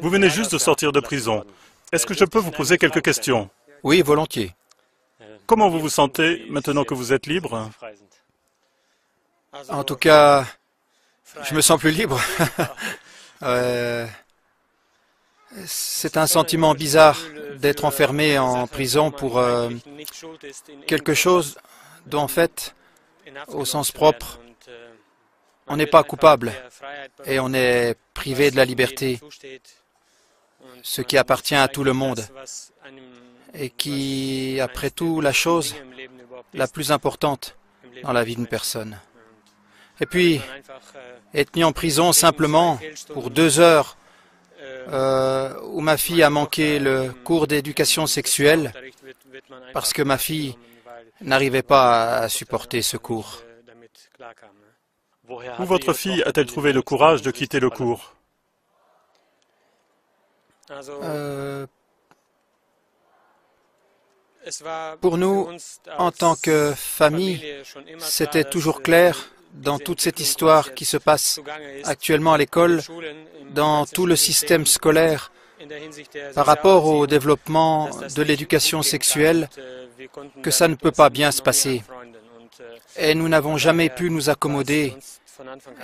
Vous venez juste de sortir de prison. Est-ce que je peux vous poser quelques questions? Oui, volontiers. Comment vous vous sentez maintenant que vous êtes libre? En tout cas, je me sens plus libre. C'est un sentiment bizarre d'être enfermé en prison pour quelque chose dont, en fait, au sens propre, on n'est pas coupable et on est privé de la liberté, ce qui appartient à tout le monde et qui, après tout, la chose la plus importante dans la vie d'une personne. Et puis, être mis en prison simplement pour 2 heures où ma fille a manqué le cours d'éducation sexuelle parce que ma fille n'arrivait pas à supporter ce cours. Où votre fille a-t-elle trouvé le courage de quitter le cours? Pour nous, en tant que famille, c'était toujours clair dans toute cette histoire qui se passe actuellement à l'école, dans tout le système scolaire, par rapport au développement de l'éducation sexuelle, que ça ne peut pas bien se passer. Et nous n'avons jamais pu nous accommoder.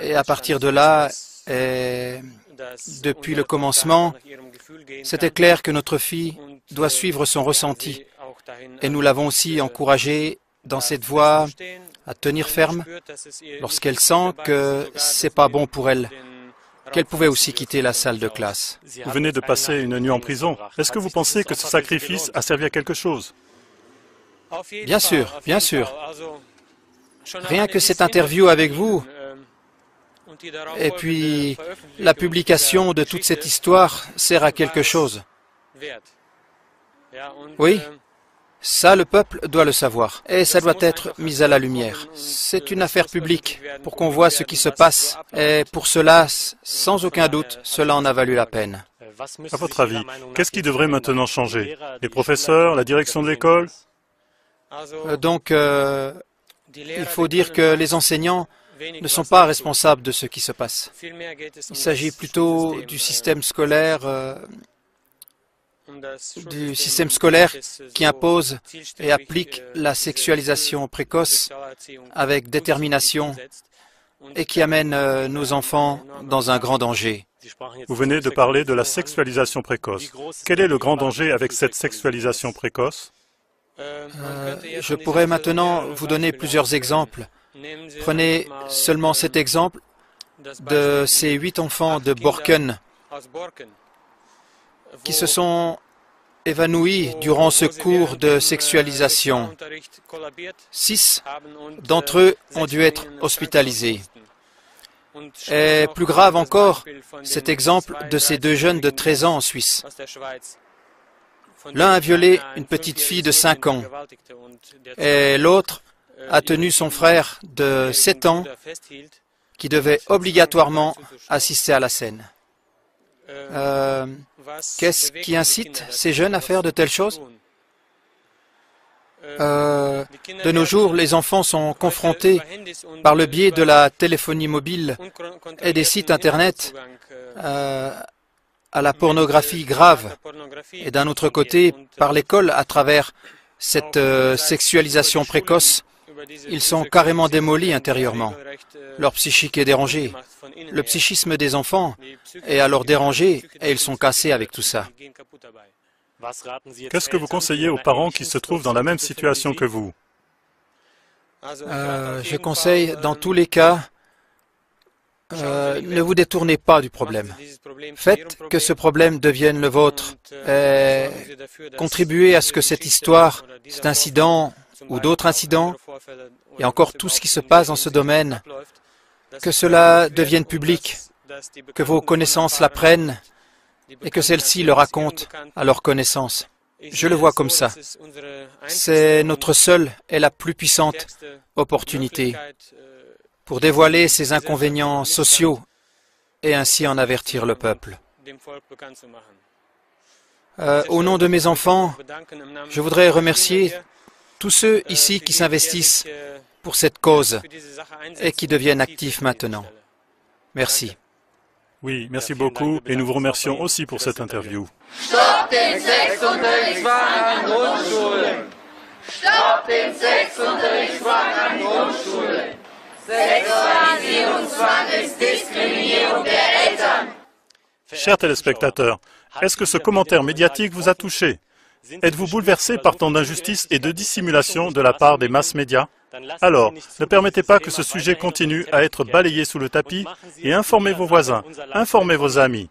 Et à partir de là, et depuis le commencement, c'était clair que notre fille doit suivre son ressenti. Et nous l'avons aussi encouragée dans cette voie à tenir ferme lorsqu'elle sent que c'est pas bon pour elle, qu'elle pouvait aussi quitter la salle de classe. Vous venez de passer une nuit en prison. Est-ce que vous pensez que ce sacrifice a servi à quelque chose? Bien sûr, bien sûr. Rien que cette interview avec vous, et puis la publication de toute cette histoire sert à quelque chose. Oui, ça le peuple doit le savoir, et ça doit être mis à la lumière. C'est une affaire publique pour qu'on voit ce qui se passe, et pour cela, sans aucun doute, cela en a valu la peine. À votre avis, qu'est-ce qui devrait maintenant changer? Les professeurs, la direction de l'école? Donc, il faut dire que les enseignants ne sont pas responsables de ce qui se passe. Il s'agit plutôt du système scolaire qui impose et applique la sexualisation précoce avec détermination et qui amène nos enfants dans un grand danger. Vous venez de parler de la sexualisation précoce. Quel est le grand danger avec cette sexualisation précoce? Je pourrais maintenant vous donner plusieurs exemples. Prenez seulement cet exemple de ces 8 enfants de Borken qui se sont évanouis durant ce cours de sexualisation. 6 d'entre eux ont dû être hospitalisés. Et plus grave encore, cet exemple de ces 2 jeunes de 13 ans en Suisse. L'un a violé une petite fille de 5 ans et l'autre a tenu son frère de 7 ans qui devait obligatoirement assister à la scène. Qu'est-ce qui incite ces jeunes à faire de telles choses? De nos jours, les enfants sont confrontés par le biais de la téléphonie mobile et des sites Internet à la pornographie grave, et d'un autre côté, par l'école, à travers cette sexualisation précoce, ils sont carrément démolis intérieurement. Leur psychique est dérangée. Le psychisme des enfants est alors dérangé et ils sont cassés avec tout ça. Qu'est-ce que vous conseillez aux parents qui se trouvent dans la même situation que vous? Je conseille, dans tous les cas, ne vous détournez pas du problème. Faites que ce problème devienne le vôtre et contribuez à ce que cette histoire, cet incident ou d'autres incidents, et encore tout ce qui se passe dans ce domaine, que cela devienne public, que vos connaissances l'apprennent et que celles-ci le racontent à leurs connaissances. Je le vois comme ça. C'est notre seule et la plus puissante opportunité pour dévoiler ces inconvénients sociaux et ainsi en avertir le peuple. Au nom de mes enfants, je voudrais remercier tous ceux ici qui s'investissent pour cette cause et qui deviennent actifs maintenant. Merci. Oui, merci beaucoup et nous vous remercions aussi pour cette interview. Stopp den Sexunterrichtszwang an Grundschulen! Stopp den Sexunterrichtszwang an Grundschulen! Sexualisierungszwang ist Diskriminierung der Eltern! Chers téléspectateurs, est-ce que ce commentaire médiatique vous a touché? Êtes-vous bouleversé par tant d'injustice et de dissimulation de la part des masses médias? Alors, ne permettez pas que ce sujet continue à être balayé sous le tapis et informez vos voisins, informez vos amis.